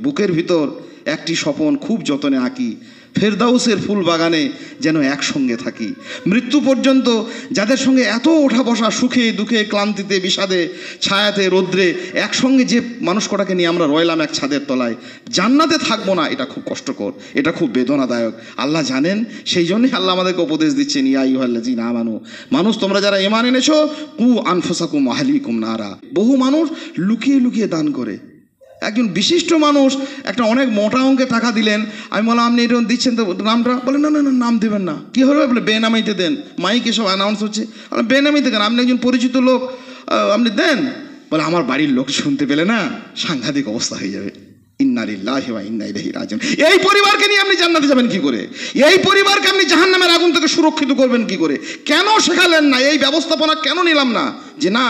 বুকের ভিতর একটি স্বপন খুব যতনে আঁকি, ফেরদাউসের ফুল বাগানে যেন একসঙ্গে থাকি। মৃত্যু পর্যন্ত যাদের সঙ্গে এত ওঠা বসা, সুখে দুঃখে, ক্লান্তিতে বিষাদে, ছায়াতে রৌদ্রে একসঙ্গে যে মানুষ কটাকে নিয়ে আমরা রইলাম এক ছাদের তলায়, জান্নাতে থাকবো না, এটা খুব কষ্টকর, এটা খুব বেদনাদায়ক। আল্লাহ জানেন, সেই জন্যই আল্লাহ আমাদেরকে উপদেশ দিচ্ছেন, ইয়া আইয়ুহাল্লাযীনা আমানু, মানুষ তোমরা যারা ঈমান এনেছো, কু আনফুসাকুম ওয়া আহলিকুম নারা। বহু মানুষ লুকিয়ে লুকিয়ে দান করে। একজন বিশিষ্ট মানুষ একটা অনেক মোটা অঙ্কে টাকা দিলেন, আমি বললাম আপনি এটা দিচ্ছেন তো নামটা, বলে না না না নাম দেবেন না। কী হলো? বলে বেনামিতে দেন, মাইক এসব অ্যানাউন্স হচ্ছে। বেনামিতে কেন, আপনি একজন পরিচিত লোক, আপনি দেন। বলে আমার বাড়ির লোক শুনতে পেলে না সাংঘাতিক অবস্থা হয়ে যাবে। ইন্না লিল্লাহি ওয়া ইন্না ইলাইহি রাজিউন। এই পরিবারকে নিয়ে আপনি জান্নাতে যাবেন কি করে? এই পরিবারকে আপনি জাহান্নামের আগুন থেকে সুরক্ষিত করবেন কি করে? কেন শেখালেন না? এই ব্যবস্থাপনা কেন নিলাম না যে না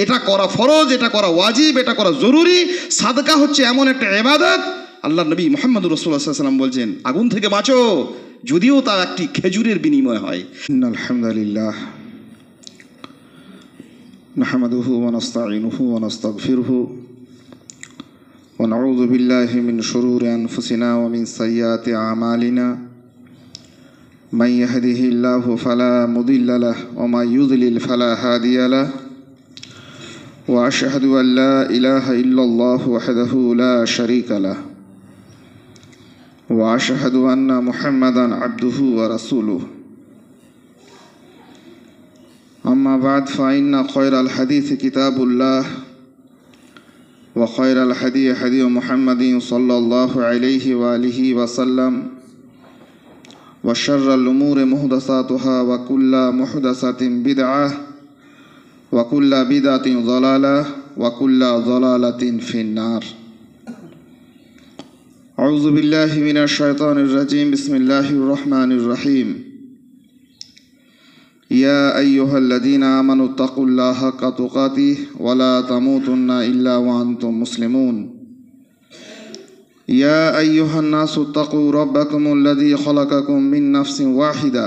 এটা করা ফরজ, এটা করা ওয়াজিব, এটা করা জরুরি? সাদকা হচ্ছে এমন একটা ইবাদত, আল্লাহ নবী মুহাম্মদুর রাসূলুল্লাহ সাল্লাল্লাহু আলাইহি ওয়াসাল্লাম বলছেন, আগুন থেকে বাঁচো যদিও তা একটি খেজুরের বিনিময় হয়। ইন্নাল হামদুলিল্লাহ নাহমাদুহু ওয়া নাস্তাঈনুহু ওয়া নাস্তাগফিরুহু ওয়া নাউযু বিল্লাহি মিন শুরুরি আনফুসিনা ওয়া মিন সাইয়্যাতি আমালিনা মান ইয়াহদিহিল্লাহু ফালা মুদিল্লা লাহু ওয়া মান ইউদ্লিল ফালা হাদিয়া লাহু وأشهد أن لا إله إلا الله وحده لا شريك له وأشهد أن محمدا عبده ورسوله أما بعد فإن خير الحديث كتاب الله وخير الهدي هدي محمد صلى الله عليه وآله وسلم وشر الأمور محدثاتها وكل محدثة بدعة وكل بدعة ضلالة وكل ضلالة في النار أعوذ بالله من الشيطان الرجيم بسم الله الرحمن الرحيم يا أيها الذين آمنوا اتقوا الله حق تقاته ولا تموتن إلا وأنتم مسلمون يا أيها الناس اتقوا ربكم الذي خلقكم من نفس واحدة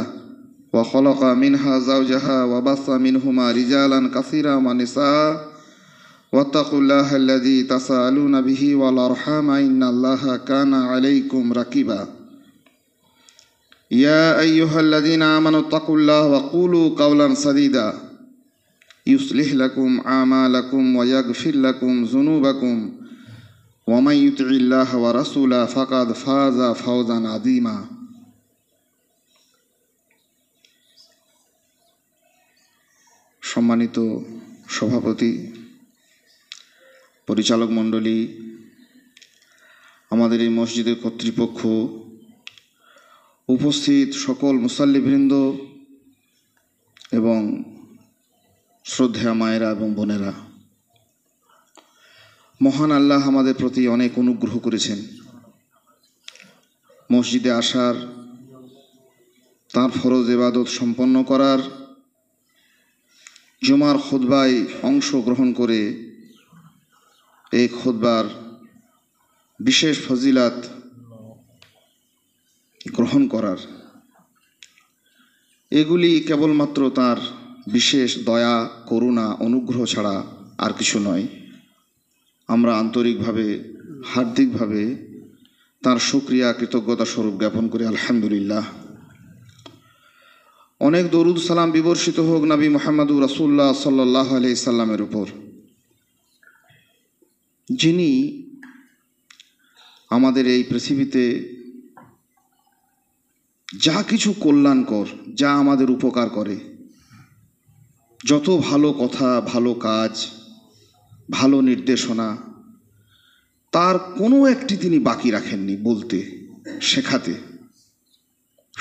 وخلق منها زوجها وبث منهما رجالا كثيرا ونساء واتقوا الله الذي تساءلون به والأرحام إن الله كان عليكم رقيبا يا أيها الذين آمنوا اتقوا الله وقولوا قولا سديدا يصلح لكم أعمالكم ويغفر لكم ذنوبكم ومن يطع الله ورسوله فقد فاز فوزا عظيما সম্মানিত সভাপতি, পরিচালক মণ্ডলী, আমাদের এই মসজিদের কর্তৃপক্ষ, উপস্থিত সকল মুসাল্লিবৃন্দ এবং শ্রদ্ধেয়া মায়েরা এবং বোনেরা, মহান আল্লাহ আমাদের প্রতি অনেক অনুগ্রহ করেছেন। মসজিদে আসার, তার ফরজ ইবাদত সম্পন্ন করার, জুমার খুতবায় অংশগ্রহণ করে এই খুতবার বিশেষ ফজিলাত গ্রহণ করার, এগুলি কেবলমাত্র তার বিশেষ দয়া, করুণা, অনুগ্রহ ছাড়া আর কিছু নয়। আমরা আন্তরিকভাবে, হার্দিকভাবে তার শুকরিয়া, কৃতজ্ঞতা স্বরূপ জ্ঞাপন করি আলহামদুলিল্লাহ। অনেক দরুদ সালাম বিবর্ষিত হোক নবী মুহাম্মদুর রাসূলুল্লাহ সাল্লাল্লাহু আলাইহি সাল্লামের উপর, যিনি আমাদের এই পৃথিবীতে যা কিছু কল্যাণকর, যা আমাদের উপকার করে, যত ভালো কথা, ভালো কাজ, ভালো নির্দেশনা, তার কোনো একটি তিনি বাকি রাখেননি বলতে, শেখাতে।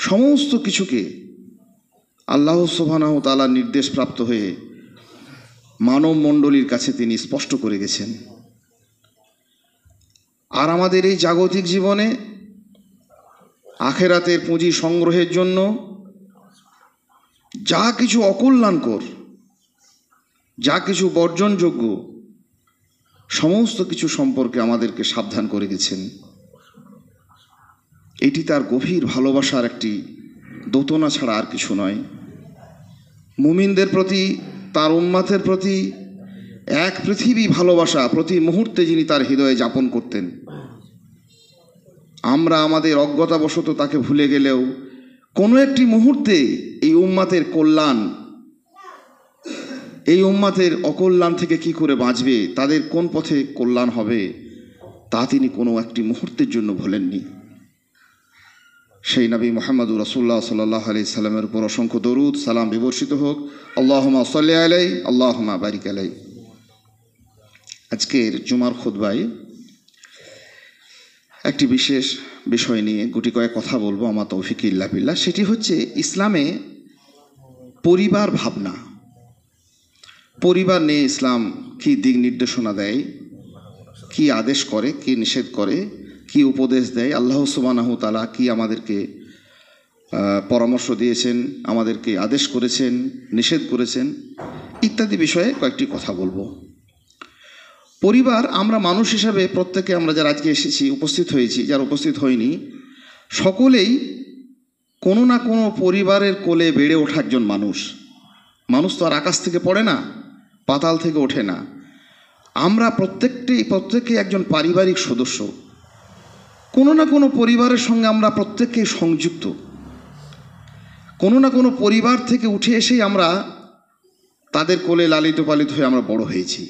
সমস্ত কিছুকে আল্লাহ সুবহানাহু ওয়া তাআলার নির্দেশপ্রাপ্ত হয়ে মানব মণ্ডলীর কাছে তিনি স্পষ্ট করে গেছেন। আর আমাদের এই জাগতিক জীবনে আখেরাতের পুঁজি সংগ্রহের জন্য যা কিছু অকল্যাণকর, যা কিছু বর্জনযোগ্য, সমস্ত কিছু সম্পর্কে আমাদেরকে সাবধান করে গেছেন। এটি তার গভীর ভালোবাসার একটি দোতনা ছাড়া আর কিছু নয়। মুমিনদের প্রতি, তার উম্মতের প্রতি এক পৃথিবী ভালোবাসা প্রতি মুহূর্তে যিনি তার হৃদয়ে যাপন করতেন। আমরা আমাদের অজ্ঞতাবশত তাকে ভুলে গেলেও কোনো একটি মুহূর্তে এই উম্মাতের কল্যাণ, এই উম্মাতের অকল্যাণ থেকে কি করে বাঁচবে, তাদের কোন পথে কল্যাণ হবে, তা তিনি কোনো একটি মুহূর্তের জন্য ভোলেননি। সেই নবী মুহাম্মদুর রাসূলুল্লাহ সাল্লাল্লাহু আলাইহি সাল্লামের উপর অসংখ্য দরুদ সালাম বিবর্ষিত হোক। আল্লাহুম্মা সাল্লি আলাইহি আল্লাহুম্মা বারিক আলাইহি। আজকের জুমার খুতবায় একটি বিশেষ বিষয় নিয়ে গুটি কয়েক কথা বলবো, আমার তৌফিক ইল্লা বিল্লাহ। সেটি হচ্ছে ইসলামে পরিবার ভাবনা। পরিবার নিয়ে ইসলাম কি দিক নির্দেশনা দেয়, কি আদেশ করে, কি নিষেধ করে, কি উপদেশ দেয়, আল্লাহ সুবহানাহু ওয়া তাআলা কি আমাদেরকে পরামর্শ দিয়েছেন, আমাদেরকে আদেশ করেছেন, নিষেধ করেছেন, ইত্যাদি বিষয়ে কয়েকটি কথা বলবো। পরিবার, আমরা মানুষ হিসাবে প্রত্যেকে, আমরা যারা আজকে এসেছি, উপস্থিত হয়েছি, যারা উপস্থিত হয়নি, সকলেই কোনো না কোনো পরিবারের কোলে বেড়ে ওঠা একজন মানুষ। মানুষ তো আর আকাশ থেকে পড়ে না, পাতাল থেকে ওঠে না। আমরা প্রত্যেকে একজন পারিবারিক সদস্য। কোনো না কোনো পরিবারের সঙ্গে আমরা প্রত্যেকেই সংযুক্ত। কোনো না কোনো পরিবার থেকে উঠে এসেই আমরা তাদের কোলে লালিত পালিত হয়ে আমরা বড় হয়েছি।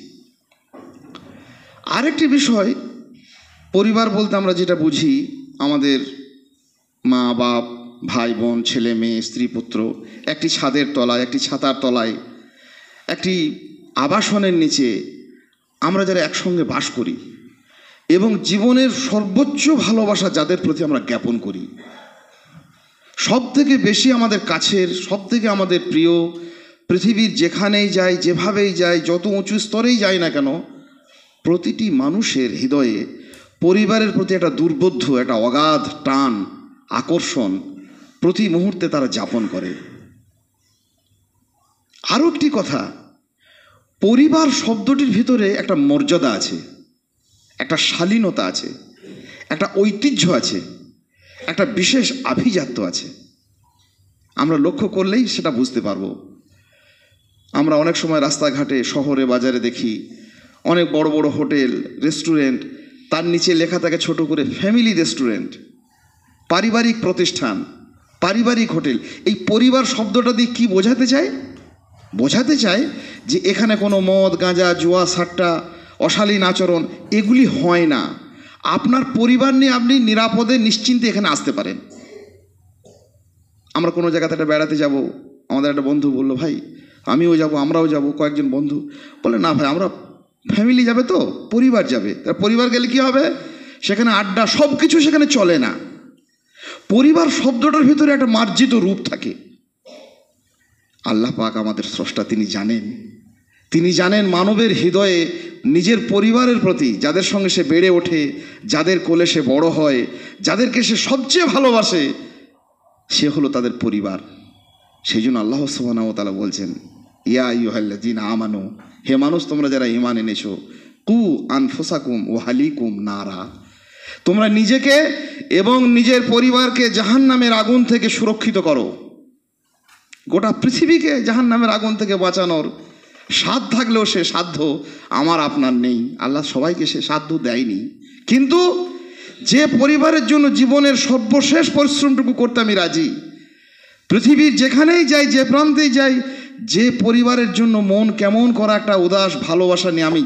আরেকটি বিষয়, পরিবার বলতে আমরা যেটা বুঝি, আমাদের মা বাপ, ভাই বোন, ছেলে মেয়ে, স্ত্রী পুত্র, একটি ছাদের তলায়, একটি ছাতার তলায়, একটি আবাসনের নিচে আমরা যারা একসঙ্গে বাস করি এবং জীবনের সর্বোচ্চ ভালোবাসা যাদের প্রতি আমরা জ্ঞাপন করি, সব থেকে বেশি আমাদের কাছের, সব থেকে আমাদের প্রিয়, পৃথিবীর যেখানেই যাই, যেভাবেই যাই, যত উঁচু স্তরেই যাই না কেন, প্রতিটি মানুষের হৃদয়ে পরিবারের প্রতি একটা দুর্বোধ্য, একটা অগাধ টান, আকর্ষণ প্রতি মুহূর্তে তারা যাপন করে। আরও একটি কথা, পরিবার শব্দটির ভিতরে একটা মর্যাদা আছে, একটা শালীনতা আছে, একটা ঐতিহ্য আছে, একটা বিশেষ আভিজাত্য আছে। আমরা লক্ষ্য করলেই সেটা বুঝতে পারবো। আমরা অনেক সময় রাস্তাঘাটে, শহরে, বাজারে দেখি অনেক বড় বড় হোটেল, রেস্টুরেন্ট, তার নিচে লেখা থাকে ছোট করে ফ্যামিলি রেস্টুরেন্ট, পারিবারিক প্রতিষ্ঠান, পারিবারিক হোটেল। এই পরিবার শব্দটা দিয়ে কী বোঝাতে চায়? বোঝাতে চায় যে এখানে কোনো মদ, গাঁজা, জুয়া, সাট্টা, অশালীন আচরণ এগুলি হয় না। আপনার পরিবার নিয়ে আপনি নিরাপদে নিশ্চিন্তে এখানে আসতে পারেন। আমরা কোনো জায়গাতে একটা বেড়াতে যাব, আমাদের একটা বন্ধু বললো, ভাই আমিও যাব, আমরাও যাব, কয়েকজন বন্ধু বলে, না ভাই আমরা ফ্যামিলি যাবে, তো পরিবার যাবে। তার পরিবার গেলে কি হবে? সেখানে আড্ডা, সব কিছু সেখানে চলে না। পরিবার শব্দটার ভিতরে একটা মার্জিত রূপ থাকে। আল্লাহ পাক আমাদের স্রষ্টা, তিনি জানেন মানবের হৃদয়ে নিজের পরিবারের প্রতি, যাদের সঙ্গে সে বেড়ে ওঠে, যাদের কোলে সে বড় হয়, যাদেরকে সে সবচেয়ে ভালোবাসে, সে হলো তাদের পরিবার। সেই জন্য আল্লাহ সুবহানাহু ওয়া তাআলা বলছেন, ইয়া আইয়ুহাল্লাযীনা আমানু, হে মানুষ তোমরা যারা ঈমান এনেছো, কু আনফুসাকুম ওয়া আহলিকুম নারা, তোমরা নিজেকে এবং নিজের পরিবারকে জাহান্নামের আগুন থেকে সুরক্ষিত করো। গোটা পৃথিবীকে জাহান্নামের আগুন থেকে বাঁচানোর সাধ্য থাকলেও সে সাধ্য আমার আপনার নেই। আল্লাহ সবাইকে সে সাধ্য দেয়নি। কিন্তু যে পরিবারের জন্য জীবনের সর্বশেষ পরিশ্রমটুকু করতে আমি রাজি, পৃথিবীর যেখানেই যাই, যে প্রান্তেই যাই, যে পরিবারের জন্য মন কেমন করা একটা উদাস ভালোবাসা নিয়ে আমি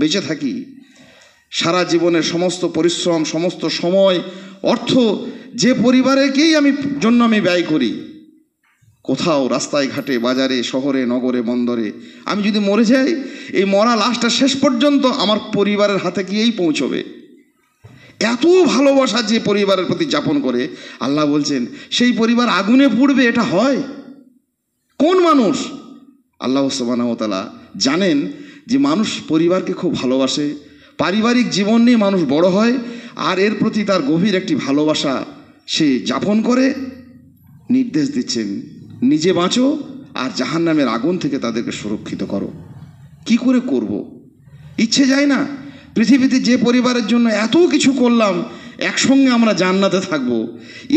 বেঁচে থাকি, সারা জীবনের সমস্ত পরিশ্রম, সমস্ত সময়, অর্থ যে পরিবারেরকেই জন্য আমি ব্যয় করি, কোথাও রাস্তায় ঘাটে, বাজারে, শহরে, নগরে, বন্দরে, আমি যদি মরে যাই, এই মরা লাশটা শেষ পর্যন্ত আমার পরিবারের হাতে গিয়েই পৌঁছবে। এত ভালোবাসা যে পরিবারের প্রতি যাপন করে, আল্লাহ বলছেন সেই পরিবার আগুনে পুড়বে। এটা হয় কোন মানুষ? আল্লাহ সুবহানাহু ওয়া তাআলা জানেন যে মানুষ পরিবারকে খুব ভালোবাসে, পারিবারিক জীবন নিয়ে মানুষ বড় হয়, আর এর প্রতি তার গভীর একটি ভালোবাসা সে যাপন করে। নির্দেশ দিচ্ছেন, নিজে বাঁচো আর জাহান্নামের আগুন থেকে তাদেরকে সুরক্ষিত করো। কি করে করব? ইচ্ছে যায় না? পৃথিবীতে যে পরিবারের জন্য এত কিছু করলাম, একসঙ্গে আমরা জান্নাতে থাকবো,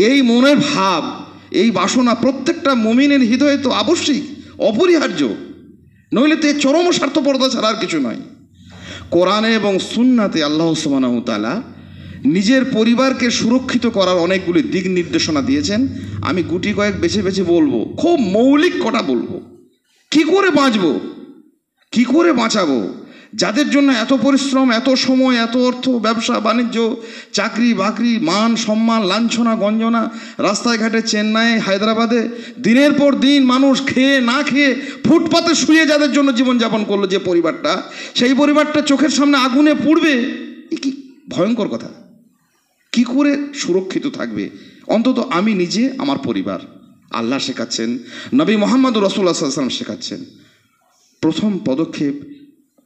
এই মনের ভাব, এই বাসনা প্রত্যেকটা মুমিনের হৃদয়ে তো আবশ্যিক, অপরিহার্য, নইলে তো চরম স্বার্থপরতা ছাড়া আর কিছু নয়। কোরআনে এবং সুন্নাতে আল্লাহ সুবহানাহু ওয়া তাআলা নিজের পরিবারকে সুরক্ষিত করার অনেকগুলি দিক নির্দেশনা দিয়েছেন। আমি গুটি কয়েক বেছে বেছে বলবো, খুব মৌলিক কটা বলবো। কি করে বাঁচবো, কি করে বাঁচাবো, যাদের জন্য এত পরিশ্রম, এত সময়, এত অর্থ, ব্যবসা বাণিজ্য, চাকরি বাকরি, মান সম্মান, লাঞ্ছনা গঞ্জনা, রাস্তায় ঘাটে, চেন্নাই, হায়দ্রাবাদে দিনের পর দিন মানুষ খেয়ে না খেয়ে ফুটপাতে শুয়ে যাদের জন্য জীবনযাপন করলো, যে পরিবারটা, সেই পরিবারটা চোখের সামনে আগুনে পুড়বে, এ কি ভয়ঙ্কর কথা। কি করে সুরক্ষিত থাকবে? অন্তত আমি নিজে, আমার পরিবার। আল্লাহ শেখাচ্ছেন, নবী মোহাম্মদ রাসূলুল্লাহ সাল্লাল্লাহু আলাইহি ওয়াসাল্লাম শেখাচ্ছেন, প্রথম পদক্ষেপ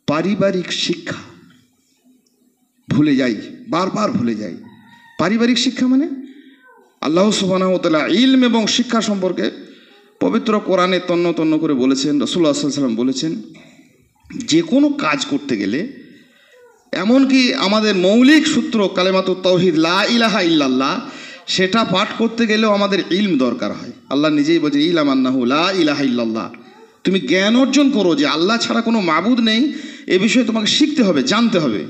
পারিবারিক শিক্ষা। ভুলে যাই, বারবার ভুলে যাই। পারিবারিক শিক্ষা মানে আল্লাহ সুবহানাহু ওয়া তাআলা ইলম এবং শিক্ষা সম্পর্কে পবিত্র কোরআনে তন্ন তন্ন করে বলেছেন। রাসূলুল্লাহ সাল্লাল্লাহু আলাইহি ওয়াসাল্লাম বলেছেন, যে কোনো কাজ করতে গেলে, এমনকি আমাদের মৌলিক সূত্র কালেমাতুত তাওহীদ লা ইলাহা ইল্লাল্লাহ, সেটা পাঠ করতে গেলেও আমাদের ইলম দরকার হয়। আল্লাহ নিজেই বলছেন, ইলাম আন্নাহু লা ইলাহা ইল্লাল্লাহ। তুমি জ্ঞান অর্জন করো যে আল্লাহ ছাড়া কোনো মাবুদ নেই, এ বিষয়ে তোমাকে শিখতে হবে, জানতে হবে।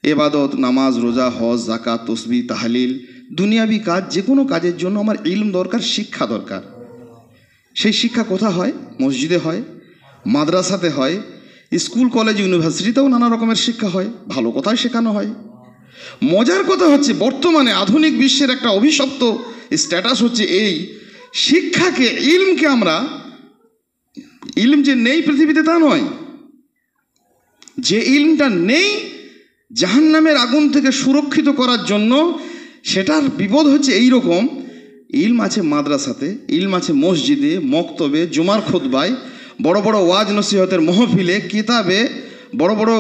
ইবাদত, নামাজ, রোজা, হজ, যাকাত, তাসবিহ, তাহলিল, দুনিয়াবি কাজ, যে কোনো কাজের জন্য আমার ইলম দরকার, শিক্ষা দরকার। সেই শিক্ষা কোথায় হয়? মসজিদে হয়, মাদ্রাসাতে হয়, স্কুল কলেজ ইউনিভার্সিটিতেও নানা রকমের শিক্ষা হয়, ভালো কথাই শেখানো হয়। মজার কথা হচ্ছে, বর্তমানে আধুনিক বিশ্বের একটা অভিশপ্ত স্ট্যাটাস হচ্ছে এই, শিক্ষাকে, ইলমকে আমরা, ইলম যে নেই পৃথিবীতে তা নয়, যে ইলমটা নেই জাহান্নামের আগুন থেকে সুরক্ষিত করার জন্য, সেটার বিপদ হচ্ছে এই রকম। ইলম আছে মাদ্রাসাতে, ইলম আছে মসজিদে, মক্তবে, জুমার খুতবায়, বড় বড় ওয়াজ নসিহতের মহফিলে, কিতাবে, বড় বড়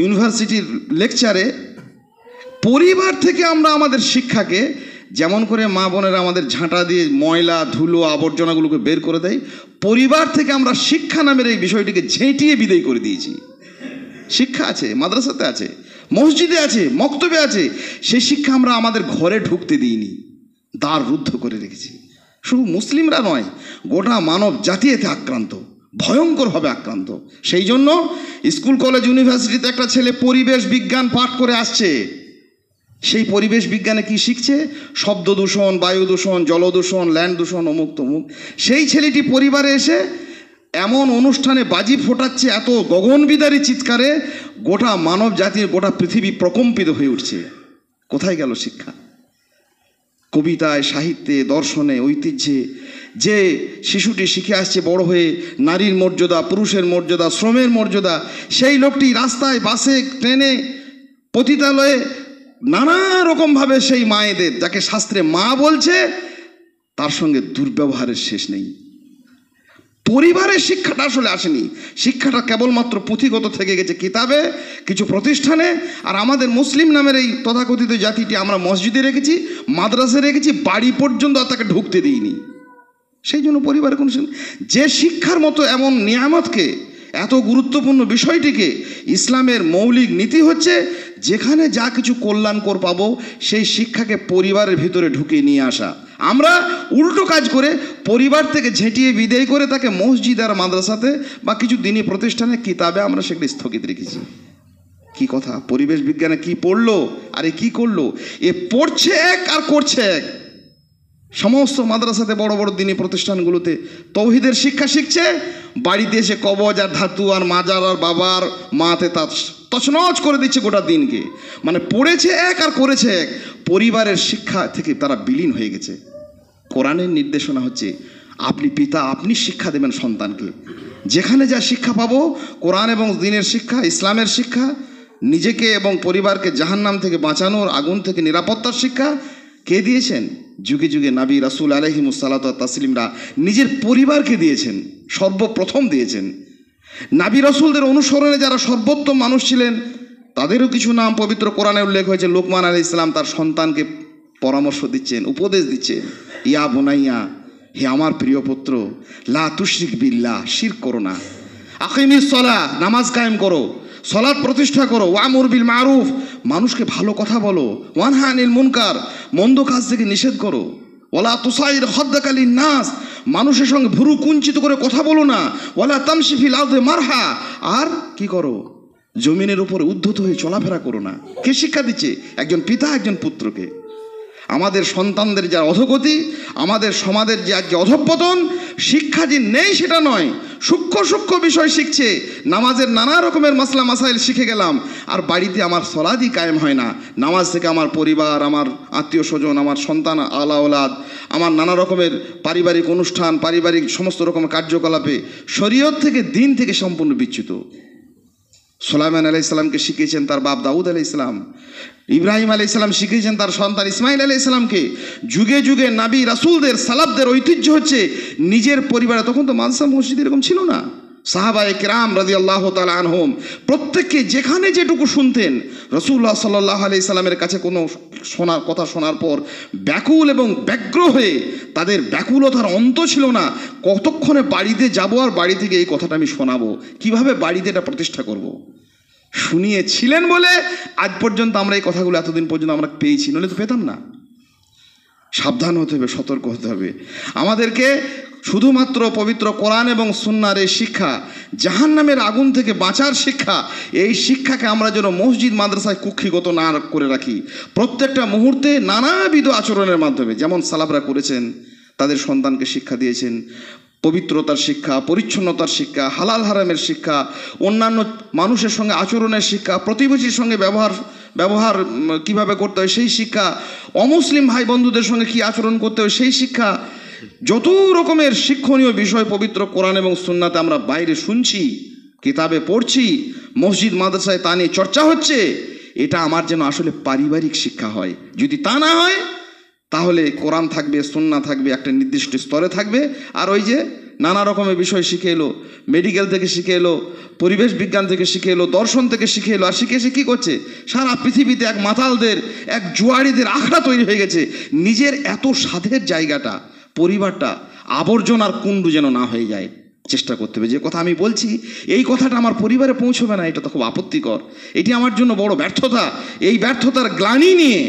ইউনিভার্সিটির লেকচারে। পরিবার থেকে আমরা আমাদের শিক্ষাকে, যেমন করে মা বোনেরা আমাদের ঝাঁটা দিয়ে ময়লা ধুলো আবর্জনাগুলোকে বের করে দেয়, পরিবার থেকে আমরা শিক্ষা নামের এই বিষয়টিকে ঝেঁটিয়ে বিদায় করে দিয়েছি। শিক্ষা আছে, মাদ্রাসাতে আছে, মসজিদে আছে, মক্তবে আছে, সেই শিক্ষা আমরা আমাদের ঘরে ঢুকতে দিইনি, দ্বার রুদ্ধ করে রেখেছি। শুধু মুসলিমরা নয়, গোটা মানব জাতি এতে আক্রান্ত, ভয়ঙ্করভাবে আক্রান্ত। সেই জন্য স্কুল কলেজ ইউনিভার্সিটিতে একটা ছেলে পরিবেশ বিজ্ঞান পাঠ করে আসছে, সেই পরিবেশ বিজ্ঞানে কি শিখছে? শব্দ দূষণ, বায়ু দূষণ, জল দূষণ, ল্যান্ড দূষণ, অমুক তমুক। সেই ছেলেটি পরিবারে এসে এমন অনুষ্ঠানে বাজি ফোটাচ্ছে, এত গগনবিদারী চিৎকারে গোটা মানব জাতির, গোটা পৃথিবী প্রকম্পিত হয়ে উঠছে। কোথায় গেল শিক্ষা? কবিতায়, সাহিত্যে, দর্শনে, ঐতিহ্যে যে শিশুটি শিখে আসছে বড় হয়ে নারীর মর্যাদা, পুরুষের মর্যাদা, শ্রমের মর্যাদা, সেই লোকটি রাস্তায়, বাসে, ট্রেনে, পতিতালয়ে নানা রকমভাবে সেই মায়েদের, যাকে শাস্ত্রে মা বলছে, তার সঙ্গে দুর্ব্যবহারের শেষ নেই। পরিবারের শিক্ষাটা আসলে আসেনি, শিক্ষাটা কেবলমাত্র পুঁথিগত থেকে গেছে কিতাবে, কিছু প্রতিষ্ঠানে। আর আমাদের মুসলিম নামের এই তথাকথিত জাতিটি আমরা মসজিদে রেখেছি, মাদ্রাসায় রেখেছি, বাড়ি পর্যন্ত আর তাকে ঢুকতে দিইনি। সেই জন্য পরিবারের কোনো, যে শিক্ষার মতো এমন নিয়ামতকে, এত গুরুত্বপূর্ণ বিষয়টিকে, ইসলামের মৌলিক নীতি হচ্ছে যেখানে যা কিছু কল্যাণকর পাবো সেই শিক্ষাকে পরিবারের ভিতরে ঢুকিয়ে নিয়ে আসা। আমরা উল্টো কাজ করে পরিবার থেকে ঝেঁটিয়ে বিদায় করে তাকে মসজিদ আর মাদ্রাসাতে বা কিছু দিনী প্রতিষ্ঠানে, কিতাবে আমরা সেগুলি স্থগিত রেখেছি। কি কথা! পরিবেশ বিজ্ঞানে কি পড়লো, আরে কি করলো! এ পড়ছে এক আর করছে এক। সমস্ত মাদ্রাসাতে, বড় বড় দিনী প্রতিষ্ঠানগুলোতে তৌহিদের শিক্ষা শিখছে, বাড়িতে এসে কবজ আর ধাতু আর মাজার আর বাবার মাতে তা তছনছ করে দিচ্ছে গোটা দিনকে। মানে পড়েছে এক আর করেছে এক। পরিবারের শিক্ষা থেকে তারা বিলীন হয়ে গেছে। কোরআনের নির্দেশনা হচ্ছে, আপনি পিতা, আপনি শিক্ষা দেবেন সন্তানকে। যেখানে যা শিক্ষা পাবো, কোরআন এবং দ্বীনের শিক্ষা, ইসলামের শিক্ষা, নিজেকে এবং পরিবারকে জাহান্নাম থেকে বাঁচানোর, আগুন থেকে নিরাপত্তার শিক্ষা কে দিয়েছেন? যুগে যুগে নবী রাসূল আলাইহিমুস সালাতু ওয়াত তাসলিমরা নিজের পরিবারকে দিয়েছেন, সর্বপ্রথম দিয়েছেন। নবী রাসূলদের অনুসরণে যারা সর্বোত্তম মানুষ ছিলেন, তাদেরও কিছু নাম পবিত্র কোরআনে উল্লেখ হয়েছে। লোকমান আলাইহিস সালাম তার সন্তানকে পরামর্শ দিচ্ছেন, উপদেশ দিচ্ছেন, ইয়া বুনাইয়া, হে আমার প্রিয় পুত্র, লা তুশরিক বিল্লাহ, শিরক করো না। আকিমিস সালাহ, নামাজ কায়েম করো, সলাৎ প্রতিষ্ঠা করো। ওয়ামুর বিল মারুফ, মানুষকে ভালো কথা বলো। ওয়ানহা আনিল মুনকার, মন্দ কাজ থেকে নিষেধ করো। ওয়ালা তুসাইর খাদ্দাকা লিন-নাস, মানুষের সঙ্গে ভুরু কুঞ্চিত করে কথা বলো না। ওয়ালা তামশি ফিল আরদি মারহা, আর কি করো? জমিনের উপরে উদ্ধত হয়ে চলাফেরা করো না। কে শিক্ষা দিচ্ছে? একজন পিতা একজন পুত্রকে। আমাদের সন্তানদের যা অধোগতি, আমাদের সমাজের যে আজকে অধঃপতন, শিক্ষা যে নেই সেটা নয়, সূক্ষ্ম সূক্ষ্ম বিষয় শিখছে। নামাজের নানা রকমের মাসলা মাসাইল শিখে গেলাম, আর বাড়িতে আমার সলাদই কায়েম হয় না। নামাজ থেকে আমার পরিবার, আমার আত্মীয় স্বজন, আমার সন্তান আওলাদ, আমার নানা রকমের পারিবারিক অনুষ্ঠান, পারিবারিক সমস্ত রকমের কার্যকলাপে শরীয়ত থেকে, দিন থেকে সম্পূর্ণ বিচ্যুত। সুলাইমান আলাইহিস সালামকে শিখিয়েছেন তার বাপ দাউদ আলাইহিস সালাম, ইব্রাহিম আলাইহিস সালাম শিখিয়েছেন তার সন্তান ইসমাইল আলাইহিস সালামকে। যুগে যুগে নবী রাসূলদের, সালাফদের ঐতিহ্য হচ্ছে নিজের পরিবারে। তখন তো মাদ্রাসা মসজিদ এরকম ছিল না। সাহাবায়ে কেরাম রাদিয়াল্লাহু তাআলা আনহুম প্রত্যেককে যেখানে যেটুকু শুনতেন, রাসূলুল্লাহ সাল্লাল্লাহু আলাইহি সাল্লামের কাছে কোনো কথা শোনার পর ব্যাকুল এবং ব্যগ্র হয়ে, তাদের ব্যাকুলতার অন্ত ছিল না, কতক্ষণে বাড়িতে যাব আর বাড়ি থেকে এই কথাটা আমি শোনাবো, কিভাবে বাড়িতে এটা প্রতিষ্ঠা করব। শুনিয়েছিলেন বলে আজ পর্যন্ত আমরা এই কথাগুলো এতদিন পর্যন্ত আমরা পেয়েছি, নইলে তো পেতাম না। সাবধান হতে হবে, সতর্ক হতে হবে। আমাদেরকে শুধুমাত্র পবিত্র কোরআন এবং সুন্নাহর এই শিক্ষা, জাহান্নামের আগুন থেকে বাঁচার শিক্ষা, এই শিক্ষাকে আমরা যেন মসজিদ মাদ্রাসায় কুক্ষিগত না করে রাখি। প্রত্যেকটা মুহূর্তে নানাবিধ আচরণের মাধ্যমে, যেমন সালাফরা করেছেন, তাদের সন্তানকে শিক্ষা দিয়েছেন পবিত্রতার শিক্ষা, পরিচ্ছন্নতার শিক্ষা, হালাল হারামের শিক্ষা, অন্যান্য মানুষের সঙ্গে আচরণের শিক্ষা, প্রতিবেশীর সঙ্গে ব্যবহার কিভাবে করতে হয় সেই শিক্ষা, অমুসলিম ভাই বন্ধুদের সঙ্গে কি আচরণ করতে হয় সেই শিক্ষা। যত রকমের শিক্ষণীয় বিষয় পবিত্র কোরআন এবং সুন্নাতে আমরা বাইরে শুনছি, কিতাবে পড়ছি, মসজিদ মাদ্রাসায় তা নিয়ে চর্চা হচ্ছে, এটা আমার যেন আসলে পারিবারিক শিক্ষা হয়। যদি তা না হয় তাহলে কোরআন থাকবে, সুন্নাহ থাকবে, একটা নির্দিষ্ট স্তরে থাকবে, আর ওই যে নানা রকমের বিষয় শিখে এলো, মেডিকেল থেকে শিখে এলো, পরিবেশ বিজ্ঞান থেকে শিখে এলো, দর্শন থেকে শিখে এলো, আর শিখে এসে কী করছে? সারা পৃথিবীতে এক মাতালদের, এক জুয়ারিদের আখড়া তৈরি হয়ে গেছে। নিজের এত সাধের জায়গাটা, পরিবারটা আবর্জনার কুণ্ডু যেন না হয়ে যায়, চেষ্টা করতে হবে। যে কথা আমি বলছি, এই কথাটা আমার পরিবারে পৌঁছবে না, এটা তো খুব আপত্তিকর, এটি আমার জন্য বড় ব্যর্থতা। এই ব্যর্থতার গ্লানি নিয়ে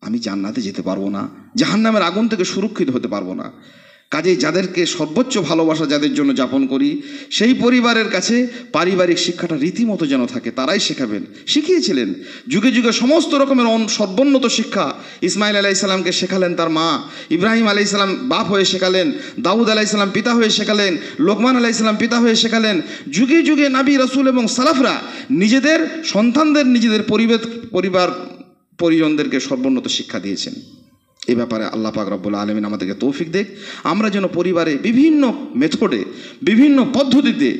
আমি জান্নাতে যেতে পারবো না, জাহান্নামের আগুন থেকে সুরক্ষিত হতে পারবো না। কাজেই যাদেরকে সর্বোচ্চ ভালোবাসা যাদের জন্য যাপন করি, সেই পরিবারের কাছে পারিবারিক শিক্ষাটা রীতিমতো যেন থাকে, তারাই শেখাবেন, শিখিয়েছিলেন। যুগে যুগে সমস্ত রকমের সর্বোন্নত শিক্ষা ইসমাইল আলাইহিস সালামকে শেখালেন তার মা, ইব্রাহিম আলাইহিস সালাম বাপ হয়ে শেখালেন, দাউদ আলাইহিস সালাম পিতা হয়ে শেখালেন, লোকমান আলাইহিস সালাম পিতা হয়ে শেখালেন। যুগে যুগে নবী রাসূল এবং সালাফরা নিজেদের সন্তানদের, নিজেদের পরিবার পরিজনদেরকে সর্বোন্নত শিক্ষা দিয়েছেন। এই ব্যাপারে আল্লাহ পাক রব্বুল আলামিন আমাদেরকে তৌফিক দেখ, আমরা যেন পরিবারে বিভিন্ন মেথডে, বিভিন্ন পদ্ধতিতে,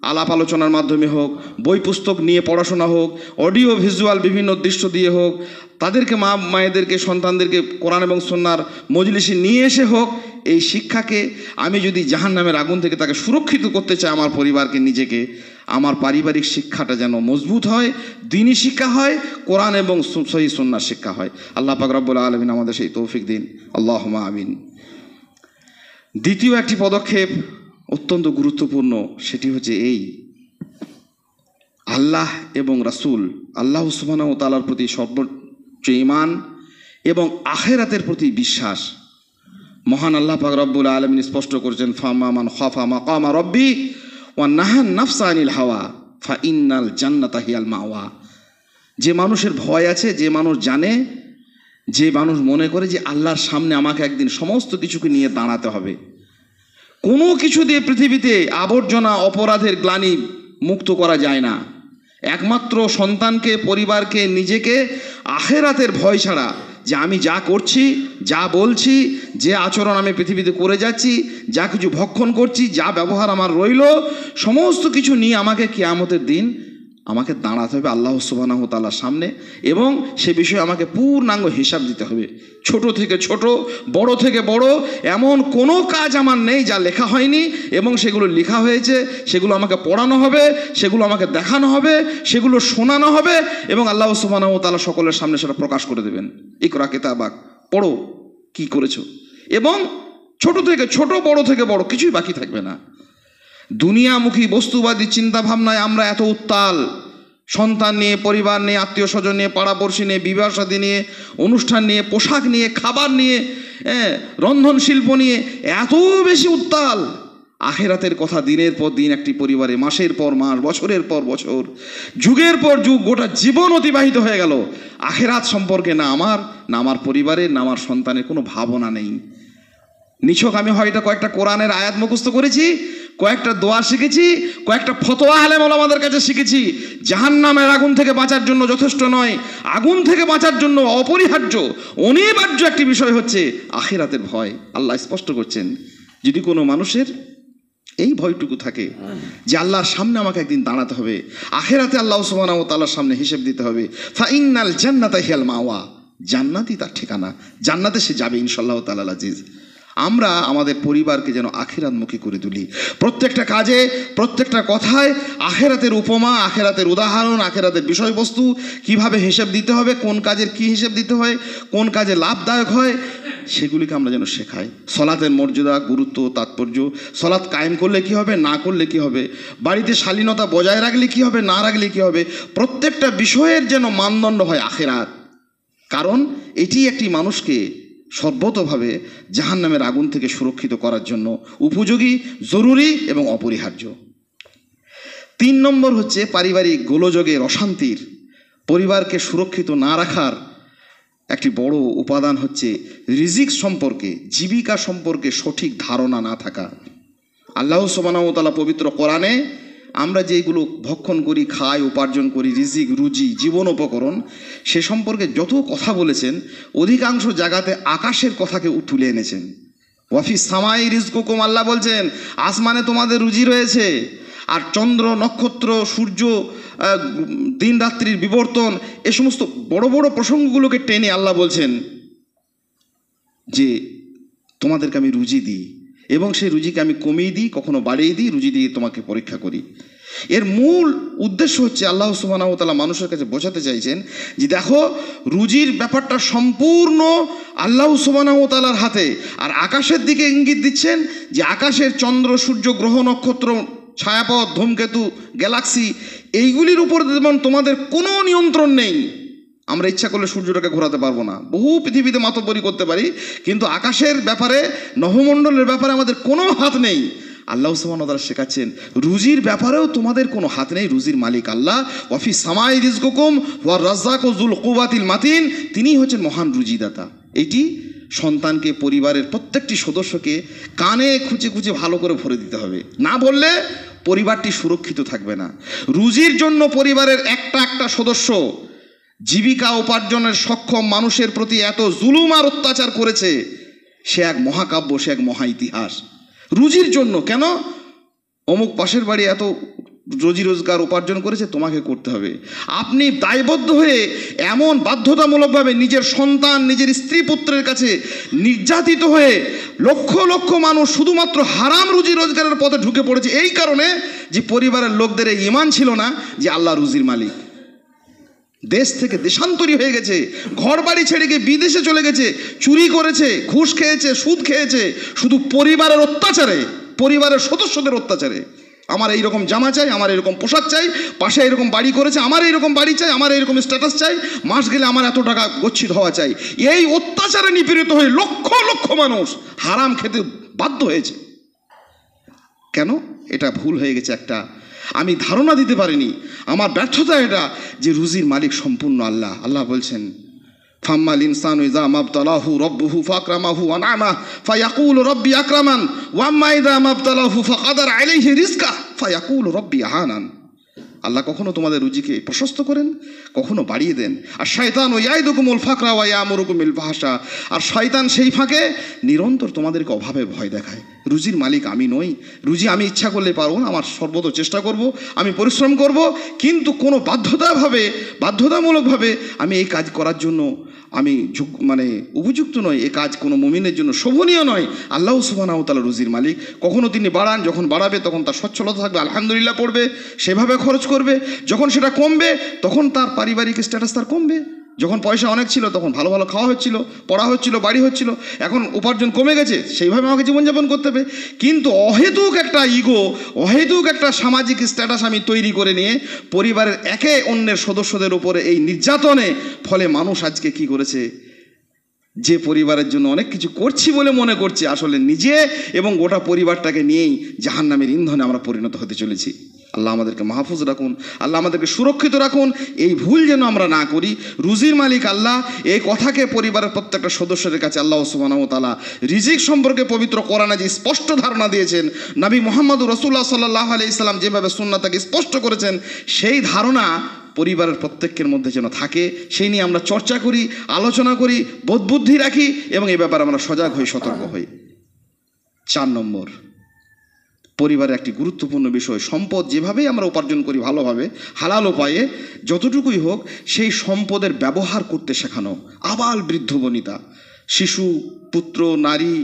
আলাপ আলোচনার মাধ্যমে হোক, বই পুস্তক নিয়ে পড়াশোনা হোক, অডিও ভিজুয়াল বিভিন্ন দৃশ্য দিয়ে হোক, তাদেরকে মায়েদেরকে, সন্তানদেরকে কোরআন এবং সুন্নাহর মজলিসে নিয়ে এসে হোক, এই শিক্ষাকে আমি যদি জাহান্নামের আগুন থেকে তাকে সুরক্ষিত করতে চাই, আমার পরিবারকে, নিজেকে, আমার পারিবারিক শিক্ষাটা যেন মজবুত হয়, দ্বীনি শিক্ষা হয়, কোরআন এবং সহিহ সুন্নাহর শিক্ষা হয়। আল্লাহ পাক রব্বুল আলামিন আমাদের সেই তৌফিক দিন, আল্লাহুম্মা আমিন। দ্বিতীয় একটি পদক্ষেপ অত্যন্ত গুরুত্বপূর্ণ, সেটি হচ্ছে এই আল্লাহ এবং রাসূল, আল্লাহ সুবহানাহু ওয়া তাআলার প্রতি সর্বোচ্চ ঈমান এবং আখিরাতের প্রতি বিশ্বাস। মহান আল্লাহ পাক রব্বুল আলামিন স্পষ্ট করেছেন, ফাম্মা মান খাফা মাকামা রাব্বি ওয়া নাহান নাফসা আনিল হাওয়া ফা ইন্নাল জান্নাতা হিয়াল মাওয়া। যে মানুষের ভয় আছে, যে মানুষ জানে, যে মানুষ মনে করে যে আল্লাহর সামনে আমাকে একদিন সমস্ত কিছুকে নিয়ে দাঁড়াতে হবে, কোনো কিছু দিয়ে পৃথিবীতে আবর্জনা, অপরাধের গ্লানি মুক্ত করা যায় না। একমাত্র সন্তানকে, পরিবারকে, নিজেকে আখিরাতের ভয় ছাড়া, যে আমি যা করছি, যা বলছি, যে আচরণ আমি পৃথিবীতে করে যাচ্ছি, যা কিছু ভক্ষণ করছি, যা ব্যবহার আমার রইল, সমস্ত কিছু নিয়ে আমাকে কিয়ামতের দিন আমাকে দাঁড়াতে হবে আল্লাহ সুবহানাহু ওয়া তাআলার সামনে, এবং সে বিষয়ে আমাকে পূর্ণাঙ্গ হিসাব দিতে হবে। ছোট থেকে ছোট, বড় থেকে বড়, এমন কোনো কাজ আমার নেই যা লেখা হয়নি, এবং সেগুলো লেখা হয়েছে, সেগুলো আমাকে পড়ানো হবে, সেগুলো আমাকে দেখানো হবে, সেগুলো শোনানো হবে, এবং আল্লাহ সুবহানাহু ওয়া তাআলা সকলের সামনে সেটা প্রকাশ করে দেবেন। ইকরা কিতাবাক, পড়ো কি করেছো। এবং ছোট থেকে ছোট, বড় থেকে বড়, কিছুই বাকি থাকবে না। দুনিয়ামুখী বস্তুবাদী চিন্তা ভাবনায় আমরা এত উত্তাল, সন্তান নিয়ে, পরিবার নিয়ে, আত্মীয় স্বজন নিয়ে, পাড়াপড়শি নিয়ে, বিবাহ শাদী নিয়ে, অনুষ্ঠান নিয়ে, পোশাক নিয়ে, খাবার নিয়ে, রন্ধন শিল্প নিয়ে এত বেশি উত্তাল, আখেরাতের কথা দিনের পর দিন একটি পরিবারে মাসের পর মাস, বছরের পর বছর, যুগের পর যুগ, গোটা জীবন অতিবাহিত হয়ে গেল। আখেরাত সম্পর্কে না আমার পরিবারের, না আমার সন্তানের কোনো ভাবনা নেই। নিছক আমি হয়তো কয়েকটা কোরআনের আয়াত মুখস্থ করেছি, কয়েকটা দোয়া শিখেছি, কয়েকটা ফতোয়া আলেম ওলামাদের কাছে শিখেছি। জাহান্নামের আগুন থেকে বাঁচার জন্য যথেষ্ট নয়, আগুন থেকে বাঁচার জন্য অপরিহার্য, অনিবার্য একটি বিষয় হচ্ছে আখিরাতের ভয়। আল্লাহ স্পষ্ট করছেন, যদি কোনো মানুষের এই ভয়টুকু থাকে যে আল্লাহর সামনে আমাকে একদিন দাঁড়াতে হবে, আখিরাতে আল্লাহ সুবহানাহু ওয়া তাআলার সামনে হিসেব দিতে হবে, ফাইন্নাল জান্নাতা হিয়াল মাওয়া, জান্নাতই তার ঠিকানা, জান্নাতে সে যাবে ইনশাআল্লাহ তাআলা আজিজ। আমরা আমাদের পরিবারকে যেন আখিরাতমুখী করে তুলি। প্রত্যেকটা কাজে, প্রত্যেকটা কথায় আখিরাতের উপমা, আখিরাতের উদাহরণ, আখিরাতের বিষয়বস্তু, কিভাবে হিসেব দিতে হবে, কোন কাজের কি হিসেব দিতে হয়, কোন কাজে লাভদায়ক হয়, সেগুলিকে আমরা যেন শেখাই। সলাতের মর্যাদা, গুরুত্ব, তাৎপর্য, সলাৎ কায়েম করলে কি হবে, না করলে কি হবে, বাড়িতে শালীনতা বজায় রাখলে কি হবে, না রাখলে কি হবে, প্রত্যেকটা বিষয়ের যেন মানদণ্ড হয় আখিরাত। কারণ এটি একটি মানুষকে সর্বতভাবে জাহান্নামের আগুন থেকে সুরক্ষিত করার জন্য উপযোগী, জরুরি এবং অপরিহার্য। 3 নম্বর হচ্ছে পারিবারিক গোলযোগের, অশান্তির, পরিবারকে সুরক্ষিত না রাখার একটি বড় উপাদান হচ্ছে রিজিক সম্পর্কে, জীবিকা সম্পর্কে সঠিক ধারণা না থাকা। আল্লাহ সুবহানাহু ওয়া তাআলা পবিত্র কোরআনে আমরা যেগুলো ভক্ষণ করি, খাই, উপার্জন করি, রিজিক, রুজি, জীবন উপকরণ, সে সম্পর্কে যত কথা বলেছেন, অধিকাংশ জায়গাতে আকাশের কথাকে তুলে এনেছেন। ওয়াফিস সামাই রিজকুকুম, আল্লাহ বলছেন আসমানে তোমাদের রুজি রয়েছে। আর চন্দ্র, নক্ষত্র, সূর্য, দিন রাত্রির বিবর্তন, এ সমস্ত বড় বড় প্রসঙ্গগুলোকে টেনে আল্লাহ বলছেন যে তোমাদেরকে আমি রুজি দিই, এবং সেই রুজিকে আমি কমিয়ে দিই, কখনো বাড়িয়ে দিই, রুজি দিয়ে তোমাকে পরীক্ষা করি। এর মূল উদ্দেশ্য হচ্ছে আল্লাহ সুবহানাহু ওয়া তাআলা মানুষের কাছে বোঝাতে চাইছেন যে দেখো, রুজির ব্যাপারটা সম্পূর্ণ আল্লাহ সুবহানাহু ওয়া তাআলার হাতে। আর আকাশের দিকে ইঙ্গিত দিচ্ছেন যে আকাশের চন্দ্র, সূর্য, গ্রহ, নক্ষত্র, ছায়াপথ, ধূমকেতু, গ্যালাক্সি, এইগুলির উপর যেমন তোমাদের কোনো নিয়ন্ত্রণ নেই। আমরা ইচ্ছা করলে সূর্যটাকে ঘোরাতে পারবো না, বহু পৃথিবীতে মাতব্বরি করতে পারি, কিন্তু আকাশের ব্যাপারে, নভমণ্ডলের ব্যাপারে আমাদের কোনো হাত নেই। আল্লাহ সুবহানাহু ওয়া তাআলা শেখাচ্ছেন রুজির ব্যাপারেও তোমাদের কোনো হাত নেই, রুজির মালিক আল্লাহ। ওয়াফি সামাই রিজকুকুম ওয়ার রাজ্জাকু যুল কুওয়াতিল মাতিন, তিনিই হচ্ছেন মহান রুজিদাতা। এটি সন্তানকে, পরিবারের প্রত্যেকটি সদস্যকে কানে খুঁচে খুঁচে ভালো করে ভরে দিতে হবে। না বললে পরিবারটি সুরক্ষিত থাকবে না। রুজির জন্য পরিবারের একটা একটা সদস্য জীবিকা উপার্জনের সক্ষম মানুষের প্রতি এত জুলুম আর অত্যাচার করেছে, সে এক মহাকাব্য, সে এক মহা ইতিহাস। রুজির জন্য কেন? অমুক পাশের বাড়ি এত রুজি রোজগার উপার্জন করেছে, তোমাকে করতে হবে। আপনি দায়বদ্ধ হয়ে এমন বাধ্যতামূলকভাবে নিজের সন্তান, নিজের স্ত্রী পুত্রের কাছে নির্যাতিত হয়ে লক্ষ লক্ষ মানুষ শুধুমাত্র হারাম রুজি রোজগারের পথে ঢুকে পড়েছে, এই কারণে যে পরিবারের লোকদের এই ঈমান ছিল না যে আল্লাহ রুজির মালিক। দেশ থেকে দেশান্তরী হয়ে গেছে, ঘর বাড়ি ছেড়ে গিয়ে বিদেশে চলে গেছে, চুরি করেছে, ঘুষ খেয়েছে, সুদ খেয়েছে, শুধু পরিবারের অত্যাচারে, পরিবারের সদস্যদের অত্যাচারে। আমার এইরকম জামা চাই, আমার এরকম পোশাক চাই, পাশে এরকম বাড়ি করেছে, আমার এইরকম বাড়ি চাই, আমার এরকম স্ট্যাটাস চাই, মাস গেলে আমার এত টাকা গচ্ছিত হওয়া চাই। এই অত্যাচারে নিপীড়িত হয়ে লক্ষ লক্ষ মানুষ হারাম খেতে বাধ্য হয়েছে। কেন? এটা ভুল হয়ে গেছে একটা, আমি ধারণা দিতে পারিনি, আমার ব্যর্থতা এটা যে রুজির মালিক সম্পূর্ণ আল্লাহ। আল্লাহ বলছেন ফাম্মাল ইনসানু ইযা মাবতালাহু রাব্বুহু ফাকরামাহু ওয়া না'মা ফায়াকুলু রাব্বি আকরামান ওয়া আম্মা ইযা মাবতালাহু ফাকাদার আলাইহি রিজকা ফায়াকুলু রাব্বি আহানান। আল্লাহ কখনো তোমাদের রুজিকে প্রশস্ত করেন, কখনো বাড়িয়ে দেন। আর শয়তান ইয়াইদুকুমুল ফাকরা ওয়া ইয়ামুরুকুম বিল ফাহশা, আর শয়তান সেই ফাঁকে নিরন্তর তোমাদেরকে অভাবে ভয় দেখায়। রুজির মালিক আমি নই, রুজি আমি ইচ্ছা করলে পারবো না, আমার সর্বত চেষ্টা করব, আমি পরিশ্রম করব, কিন্তু কোনো বাধ্যতামূলকভাবে আমি এই কাজ করার জন্য আমি উপযুক্ত নই, এ কাজ কোনো মুমিনের জন্য শোভনীয় নয়। আল্লাহ সুবহানাহু ওয়া তাআলা রুজির মালিক, কখনো তিনি বাড়ান, যখন বাড়াবে তখন তার সচ্ছলতা থাকবে, আলহামদুলিল্লাহ পড়বে, সেভাবে খরচ করবে। যখন সেটা কমবে তখন তার পারিবারিক স্ট্যাটাস তার কমবে। যখন পয়সা অনেক ছিল তখন ভালো ভালো খাওয়া হচ্ছিল, পড়া হচ্ছিল, বাড়ি হচ্ছিল, এখন উপার্জন কমে গেছে, সেইভাবে আমাকে জীবনযাপন করতে হবে। কিন্তু অহেতুক একটা ইগো, অহেতুক একটা সামাজিক স্ট্যাটাস আমি তৈরি করে নিয়ে পরিবারের একে অন্যের সদস্যদের উপরে এই নির্যাতনে ফলে মানুষ আজকে কি করেছে, যে পরিবারের জন্য অনেক কিছু করছি বলে মনে করছি, আসলে নিজে এবং গোটা পরিবারটাকে নিয়েই জাহান্নামের ইন্ধনে আমরা পরিণত হতে চলেছি। আল্লাহ আমাদেরকে মাহফুজ রাখুন, আল্লাহ আমাদেরকে সুরক্ষিত রাখুন, এই ভুল যেন আমরা না করি। রুজির মালিক আল্লাহ, এই কথাকে পরিবারের প্রত্যেকটা সদস্যের কাছে আল্লাহ সুবহানাহু ওয়া তাআলা রিজিক সম্পর্কে পবিত্র কোরআনে যে স্পষ্ট ধারণা দিয়েছেন, নবী মুহাম্মদ রাসূলুল্লাহ সাল্লাল্লাহু আলাইহি সাল্লাম যেভাবে সুন্নাতকে স্পষ্ট করেছেন, সেই ধারণা পরিবারের প্রত্যেকের মধ্যে যেন থাকে, সেই নিয়ে আমরা চর্চা করি, আলোচনা করি, বোধবুদ্ধি রাখি এবং এই ব্যাপারে আমরা সজাগ হই, সতর্ক হই। 4 নম্বর, পরিবারের একটি গুরুত্বপূর্ণ বিষয়, সম্পদ যেভাবেই আমরা উপার্জন করি ভালোভাবে, হালাল উপায়ে যতটুকুই হোক, সেই সম্পদের ব্যবহার করতে শেখানো। আবাল বৃদ্ধ বনিতা, শিশু, পুত্র, নারী,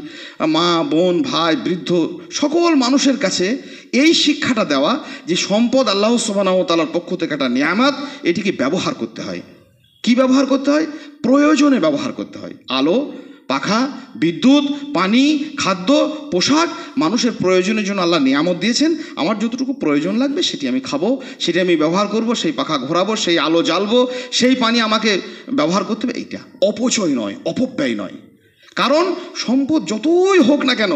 মা, বোন, ভাই, বৃদ্ধ সকল মানুষের কাছে এই শিক্ষাটা দেওয়া যে সম্পদ আল্লাহ সুবহানাহু ওয়া তাআলার পক্ষ থেকে একটা নিয়ামত, এটিকে ব্যবহার করতে হয়। কি ব্যবহার করতে হয়? প্রয়োজনে ব্যবহার করতে হয়। আলো, পাখা, বিদ্যুৎ, পানি, খাদ্য, পোশাক, মানুষের প্রয়োজনের জন্য আল্লাহ নিয়ামত দিয়েছেন। আমার যতটুকু প্রয়োজন লাগবে সেটি আমি খাবো, সেটি আমি ব্যবহার করব, সেই পাখা ঘোরাবো, সেই আলো জ্বালবো, সেই পানি আমাকে ব্যবহার করতে হবে। এইটা অপচয় নয়, অপব্যয় নয়। কারণ সম্পদ যতই হোক না কেন,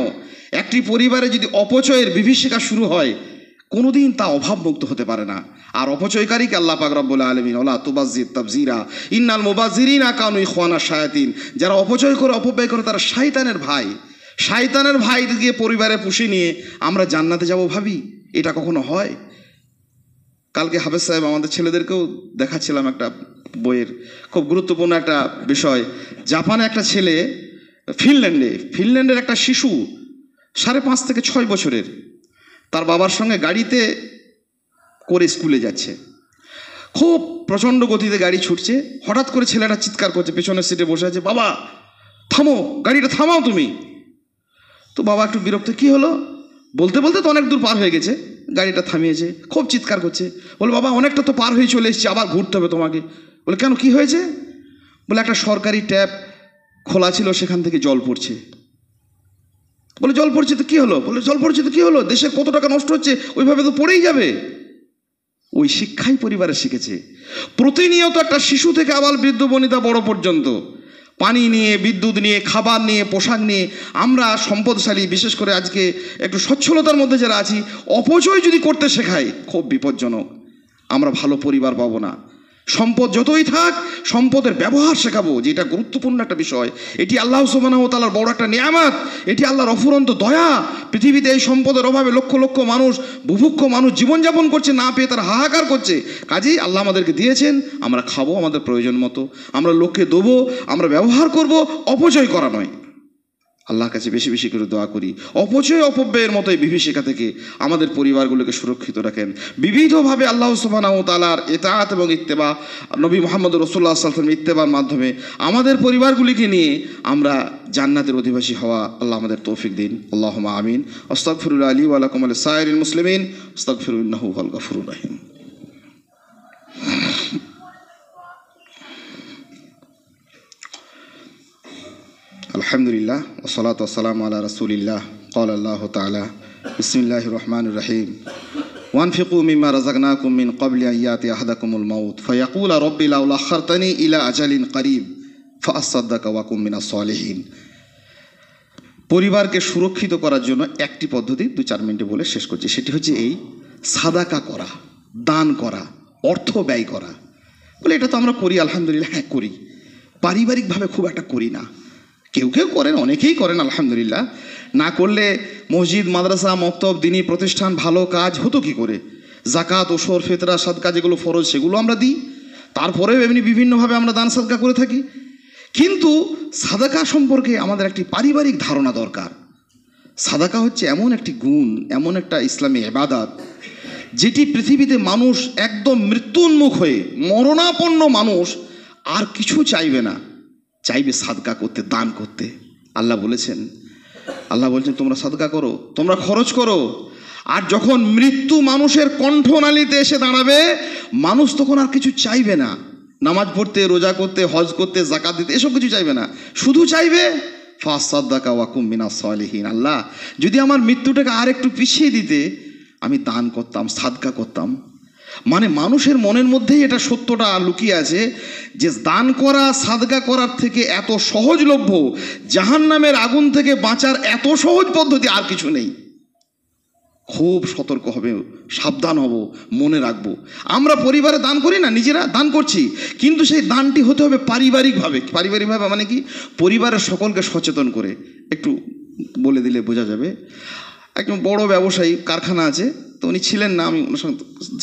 একটি পরিবারে যদি অপচয়ের বিভীষিকা শুরু হয়, কোনোদিন তা অভাবমুক্ত হতে পারে না। আর অপচয়কারীকে আল্লাহ পাক রব্বুল আলামিন ওয়ালা তুবাজ্জির তাবজিরা ইন্নাল মুবাজ্জিরিনা কানু ইখওয়ানা শায়াতিন, যারা অপচয় করে, অপব্যয় করে, তারা শয়তানের ভাই। শয়তানের ভাইকে পরিবারে পুষে নিয়ে আমরা জান্নাতে যাব ভাবি, এটা কখনো হয়? কালকে হাফেজ সাহেব আমাদের ছেলেদেরকেও দেখাচ্ছিলাম একটা বইয়ের খুব গুরুত্বপূর্ণ একটা বিষয়। জাপানে একটা ছেলে, ফিনল্যান্ডের একটা শিশু 5.5 থেকে 6 বছরের, তার বাবার সঙ্গে গাড়িতে করে স্কুলে যাচ্ছে। খুব প্রচণ্ড গতিতে গাড়ি ছুটছে। হঠাৎ করে ছেলেটা চিৎকার করছে, পেছনের সিটে বসে আছে, বাবা থামো, গাড়িটা থামাও তুমি। তো বাবা একটু বিরক্ত, কি হলো? বলতে বলতে তো অনেক দূর পার হয়ে গেছে, গাড়িটা থামিয়েছে, খুব চিৎকার করছে। বলে বাবা অনেকটা তো পার হয়ে চলে এসেছি, আবার ঘুরতে হবে তোমাকে। বলে কেন, কি হয়েছে? বলে একটা সরকারি ট্যাপ খোলা ছিল, সেখান থেকে জল পড়ছে। বলে জল পড়ছে তো কী হলো? বলে জল পড়ছে তো কী হলো, দেশের কত টাকা নষ্ট হচ্ছে, ওইভাবে তো পড়েই যাবে। ওই শিক্ষাই পরিবারে শিখেছে। প্রতিনিয়ত একটা শিশু থেকে আবাল বৃদ্ধ বনিতা বড় পর্যন্ত পানি নিয়ে, বিদ্যুৎ নিয়ে, খাবার নিয়ে, পোশাক নিয়ে আমরা সম্পদশালী, বিশেষ করে আজকে একটু সচ্ছলতার মধ্যে যারা আছি, অপচয় যদি করতে শেখাই, খুব বিপজ্জনক। আমরা ভালো পরিবার পাবো না। সম্পদ যতই থাক, সম্পদের ব্যবহার শেখাবো, যেটা গুরুত্বপূর্ণ একটা বিষয়। এটি আল্লাহ সুবহানাহু ওয়া তাআলার বড় একটা নিয়ামত, এটি আল্লাহর অফুরন্ত দয়া। পৃথিবীতে এই সম্পদের অভাবে লক্ষ লক্ষ মানুষ, বুভুক্ষ মানুষ জীবনযাপন করছে, না পেয়ে তারা হাহাকার করছে। কাজেই আল্লাহ আমাদেরকে দিয়েছেন, আমরা খাবো আমাদের প্রয়োজন মতো, আমরা লোককে দেবো, আমরা ব্যবহার করব, অপচয় করা নয়। আল্লাহর কাছে বেশি বেশি করে দোয়া করি, অপচয় অপব্যয়ের মতো এই বিভীষিকা থেকে আমাদের পরিবারগুলোকে সুরক্ষিত রাখেন। বিবিধভাবে আল্লাহ সুবহানাহু ওয়া তাআলার ইতাআত এবং ইত্তেবা, নবী মুহাম্মদ রাসূলুল্লাহ সাল্লাল্লাহু আলাইহি ওয়াসাল্লামের ইত্তেবার মাধ্যমে আমাদের পরিবারগুলিকে নিয়ে আমরা জান্নাতের অধিবাসী হওয়া আল্লাহ আমাদের তৌফিক দিন। আল্লাহুম্মা আমিন। আস্তাগফিরুল্লাহ লি ওয়া লাকুম ওয়া লিসাইরিল মুসলিমিন আস্তাগফিরু ইন্নাহু হুয়াল গফুরুর রহিম। আলহামদুলিল্লাহ ওয়াসসালাতু ওয়াসসালামু আলা রাসূলিল্লাহ। ক্বালা আল্লাহু তাআলা বিসমিল্লাহির রহমানির রহিম ওয়ানফিকু মিম্মা রাযাকনাকুম মিন ক্বাবলি আন ইয়াতিয়া আহাদাকুমুল মাউত ফায়াকুলা রাব্বি লাউলা আখারতানি ইলা আজালিন করিব ফাআসাদদাকা ওয়া কুম মিনাস সালিহিন। পরিবারকে সুরক্ষিত করার জন্য একটি পদ্ধতি 2-4 মিনিটে বলে শেষ করছি, সেটি হচ্ছে এই সাদাকা করা, দান করা, অর্থ ব্যয় করা। বলে এটা তো আমরা করি, আলহামদুলিল্লাহ, হ্যাঁ করি, পারিবারিকভাবে খুব একটা করি না। কেউ কেউ করেন, অনেকেই করেন, আলহামদুলিল্লাহ। না করলে মসজিদ, মাদ্রাসা, মক্তব, দিনী প্রতিষ্ঠান, ভালো কাজ হতো কি করে? জাকাত, ওসর, ফিতরা, সাদকা যেগুলো ফরজ সেগুলো আমরা দিই, তারপরেও এমনি বিভিন্নভাবে আমরা দান সাদকা করে থাকি। কিন্তু সাদাকা সম্পর্কে আমাদের একটি পারিবারিক ধারণা দরকার। সাদাকা হচ্ছে এমন একটি গুণ, এমন একটা ইসলামী ইবাদত, যেটি পৃথিবীতে মানুষ একদম মৃত্যুন্মুখ হয়ে, মরণাপন্ন মানুষ আর কিছু চাইবে না, চাইবে সাদকা করতে, দান করতে। আল্লাহ বলছেন তোমরা সাদকা করো, তোমরা খরচ করো। আর যখন মৃত্যু মানুষের কণ্ঠনালীতে এসে দাঁড়াবে, মানুষ তখন আর কিছু চাইবে না, নামাজ পড়তে, রোজা করতে, হজ করতে, যাকাত দিতে, এসব কিছু চাইবে না, শুধু চাইবে ফাসাদদাকা ওয়া কুম মিনাস সালিহিন। আল্লাহ যদি আমার মৃত্যুটাকে আর একটু পিছিয়ে দিতে, আমি দান করতাম, সাদকা করতাম। মানে মানুষের মনের মধ্যেই এটা সত্যটা লুকিয়ে আছে যে দান করা সাদকা করার থেকে এত সহজলভ্য, জাহান্নামের আগুন থেকে বাঁচার এত সহজ পদ্ধতি আর কিছু নেই। খুব সতর্ক হবে, সাবধান হব, মনে রাখবো। আমরা পরিবারে দান করি না, নিজেরা দান করছি, কিন্তু সেই দানটি হতে হবে পারিবারিকভাবে। পারিবারিকভাবে মানে কি? পরিবারের সকলকে সচেতন করে। একটু বলে দিলে বোঝা যাবে। একজন বড় ব্যবসায়ী, কারখানা আছে, তো উনি ছিলেন না, আমি ওনার সঙ্গে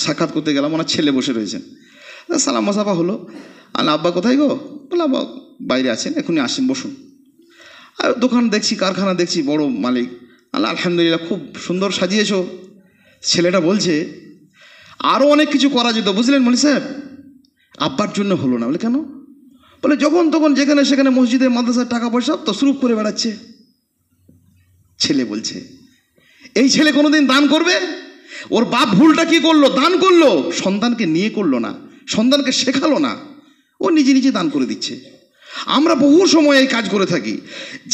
সাক্ষাৎ করতে গেলাম, ওনার ছেলে বসে রয়েছেন। সালাম মাসাফা হলো। আর আব্বা কোথায় গো? বলে আব্বা বাইরে আছেন, এখনই আসেন, বসুন। আর দোকান দেখছি, কারখানা দেখছি, বড় মালিক। আল্লাহ আলহামদুলিল্লাহ, খুব সুন্দর সাজিয়েছো। ছেলেটা বলছে আরও অনেক কিছু করা যেত, বুঝলেন মলি সাহেব, আব্বার জন্য হলো না। বলে কেন? বলে যখন তখন যেখানে সেখানে মসজিদে মাদ্রাসার টাকা পয়সা তো সুরুপ করে বেড়াচ্ছে। ছেলে বলছে এই ছেলে কোনোদিন দান করবে? ওর বাপ ভুলটা কি করলো? দান করলো, সন্তানকে নিয়ে করলো না, সন্তানকে শেখালো না, ও নিজে নিজে দান করে দিচ্ছে। আমরা বহু সময় এই কাজ করে থাকি।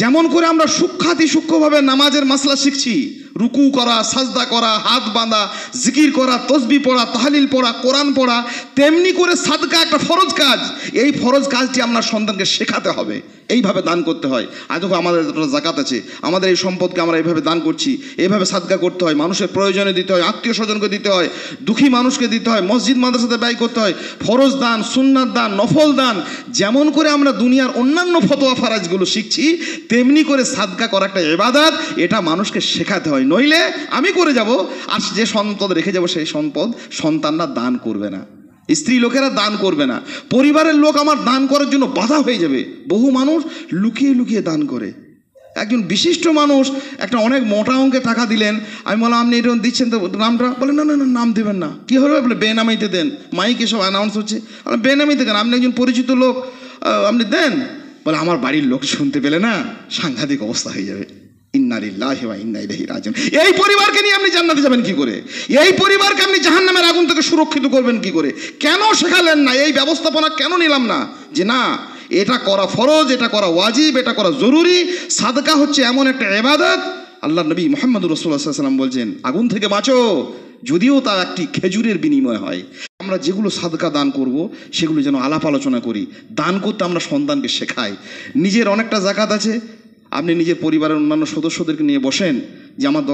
যেমন করে আমরা সূক্ষ্মভাবে নামাজের মাসলা শিখছি, রুকু করা, সাজদা করা, হাত বাঁধা, জিকির করা, তসবিহ পড়া, তাহলিল পড়া, কোরআন পড়া, তেমনি করে সাদকা একটা ফরজ কাজ। এই ফরজ কাজটি আমরা সন্তানকে শেখাতে হবে, এইভাবে দান করতে হয়। আজ আমাদের জাকাত আছে, আমাদের এই সম্পদকে আমরা এইভাবে দান করছি, এইভাবে সাদকা করতে হয়, মানুষের প্রয়োজনে দিতে হয়, আত্মীয় স্বজনকে দিতে হয়, দুঃখী মানুষকে দিতে হয়, মসজিদ মাদ্রাসাতে ব্যয় করতে হয়, ফরজ দান, সুন্নাত দান, নফল দান। যেমন করে আমরা দুনিয়ার অন্যান্য ফতোয়া ফারাজগুলো শিখছি, তেমনি করে সাদকা করা একটা ইবাদত, এটা মানুষকে শেখাতে হয়। নইলে আমি করে যাব, আর যে সম্পদ রেখে যাব সেই সম্পদ সন্তানরা দান করবে না, স্ত্রী লোকেরা দান করবে না, পরিবারের লোক আমার দান করার জন্য বাধা হয়ে যাবে। বহু মানুষ লুকিয়ে লুকিয়ে দান করে। একজন বিশিষ্ট মানুষ একটা অনেক মোটা অঙ্কে টাকা দিলেন, আমি বললাম আপনি এটা দিচ্ছেন তো নামটা? বলে না না না, নাম দেবেন না। কী হবে? বলে বেনামিতে দেন, মাইকে সব অ্যানাউন্স হচ্ছে। বেনামিতে কেন? আপনি একজন পরিচিত লোক, আপনি দেন। বলে আমার বাড়ির লোক শুনতে পেলে না সাংঘাতিক অবস্থা হয়ে যাবে। ইন্না লিল্লাহি ওয়া ইন্না ইলাইহি রাজিউন। এই পরিবারকে নিয়ে আপনি জান্নাতে যাবেন কি করে? এই পরিবারকে আপনি জাহান্নামের আগুন থেকে সুরক্ষিত করবেন কি করে? কেন শেখালেন না? এই ব্যবস্থাপনা কেন নিলাম না যে না এটা করা ফরজ, এটা করা ওয়াজিব, এটা করা জরুরি? সাদকা হচ্ছে এমন একটা ইবাদত, আল্লাহ নবী মুহাম্মদুর রাসূলুল্লাহ সাল্লাল্লাহু আলাইহি ওয়াসাল্লাম বলছেন আগুন থেকে বাঁচো, যদিও তা একটি খেজুরের বিনিময় হয়। আমরা যেগুলো সাদকা দান করব সেগুলো যেন আলাপ আলোচনা করি, দান করতে আমরা সন্তানকে শেখাই। নিজের অনেকটা জাকাত আছে, আপনি নিজের পরিবারের অন্যান্য সদস্যদেরকে নিয়ে বসেন যে আমার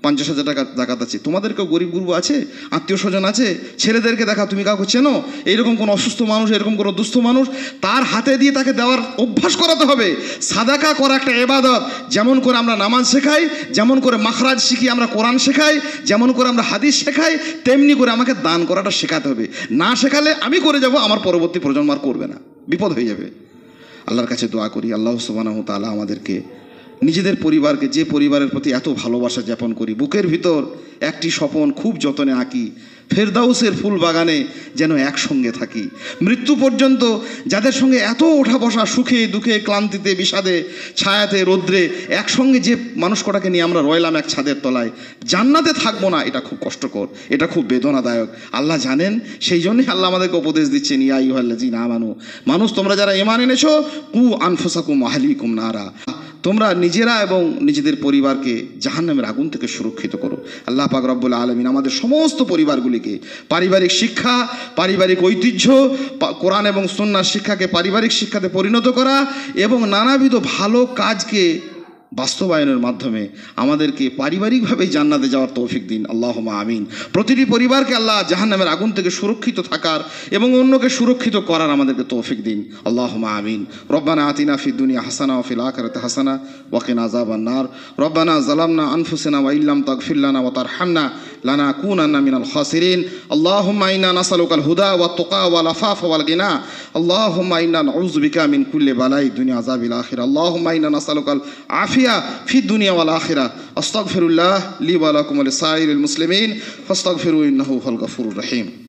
50,000 টাকা জাকাত আছে, তোমাদেরকেও গরিব গুরু আছে, আত্মীয় স্বজন আছে, ছেলেদেরকে দেখা, তুমি কাউকে চেনো এইরকম কোনো অসুস্থ মানুষ, এরকম কোনো দুস্থ মানুষ, তার হাতে দিয়ে তাকে দেওয়ার অভ্যাস করাতে হবে। সাদাকা করা একটা ইবাদত। যেমন করে আমরা নামাজ শেখাই, যেমন করে মাখরাজ শিখি, আমরা কোরআন শেখাই, যেমন করে আমরা হাদিস শেখাই, তেমনি করে আমাকে দান করাটা শেখাতে হবে। না শেখালে আমি করে যাব, আমার পরবর্তী প্রজন্ম আর করবে না, বিপদ হয়ে যাবে। আল্লাহর কাছে দোয়া করি আল্লাহ সুবহানাহু ওয়া তাআলা আমাদেরকে, নিজেদের পরিবারকে, যে পরিবারের প্রতি এত ভালোবাসা জ্ঞাপন করি, বুকের ভিতর একটি স্বপন খুব যতনে আঁকি, ফেরদাউসের ফুল বাগানে যেন একসঙ্গে থাকি। মৃত্যু পর্যন্ত যাদের সঙ্গে এত ওঠা বসা, সুখে দুঃখে, ক্লান্তিতে বিষাদে, ছায়াতে রৌদ্রে, একসঙ্গে যে মানুষ কটাকে নিয়ে আমরা রইলাম এক ছাদের তলায়, জান্নাতে থাকবো না, এটা খুব কষ্টকর, এটা খুব বেদনাদায়ক। আল্লাহ জানেন, সেই জন্যই আল্লাহ আমাদেরকে উপদেশ দিচ্ছেন, ইয়া আইয়ুহাল্লাযীনা আমানু, মানুষ তোমরা যারা ঈমান এনেছো, কু আনফুসাকুম ওয়া আহলিকুম নারা, তোমরা নিজেরা এবং নিজেদের পরিবারকে জাহান্নামের আগুন থেকে সুরক্ষিত করো। আল্লাহ পাক রব্বুল আলামিন আমাদের সমস্ত পরিবারগুলিকে পারিবারিক শিক্ষা, পারিবারিক ঐতিহ্য, কোরআন এবং সুন্নাহর শিক্ষাকে পারিবারিক শিক্ষাতে পরিণত করা এবং নানাবিধ ভালো কাজকে বাস্তবায়নের মাধ্যমে আমাদেরকে পারিবারিকভাবেই জান্নাতে যাওয়ার তৌফিক দিন। আল্লাহুম্মা আমিন। প্রতিটি পরিবারকে আল্লাহ জাহান্নামের আগুন থেকে সুরক্ষিত থাকার এবং অন্যকে সুরক্ষিত করার আমাদেরকে তৌফিক দিন। আল্লাহুম্মা আমিন। রব্বানা আতিনা ফিদ দুনিয়া হাসানা ওয়া ফিল আখিরাতি হাসানা ওয়া কিনা আযাবান নার। রব্বানা যালামনা আনফুসানা ওয়া ইল্লাম তাগফির লানা ওয়া তারহামনা লানাকুনান্না মিনাল খাসিরিন। আল্লাহুম্মা ইন্না নাসআলুকাল হুদা ওয়াত তুকা ওয়াল আফাফা ওয়াল গিনা। আল্লাহুম্মা ইন্না নাউযু বিকা মিন কুল্লি বালাই দুনিয়া আযাবিল আখিরা। আল্লাহুম্মা ইন্না নাসআলুকাল আফিয়া ফি দুনিয়া ওয়াল আখিরা। আস্তাগফিরুল্লাহ লি ওয়া লাকুম ওয়া লিসাইরিল মুসলিমিন ফাস্তাগফিরু ইন্নাহু হুয়াল গফুরুর রহিম।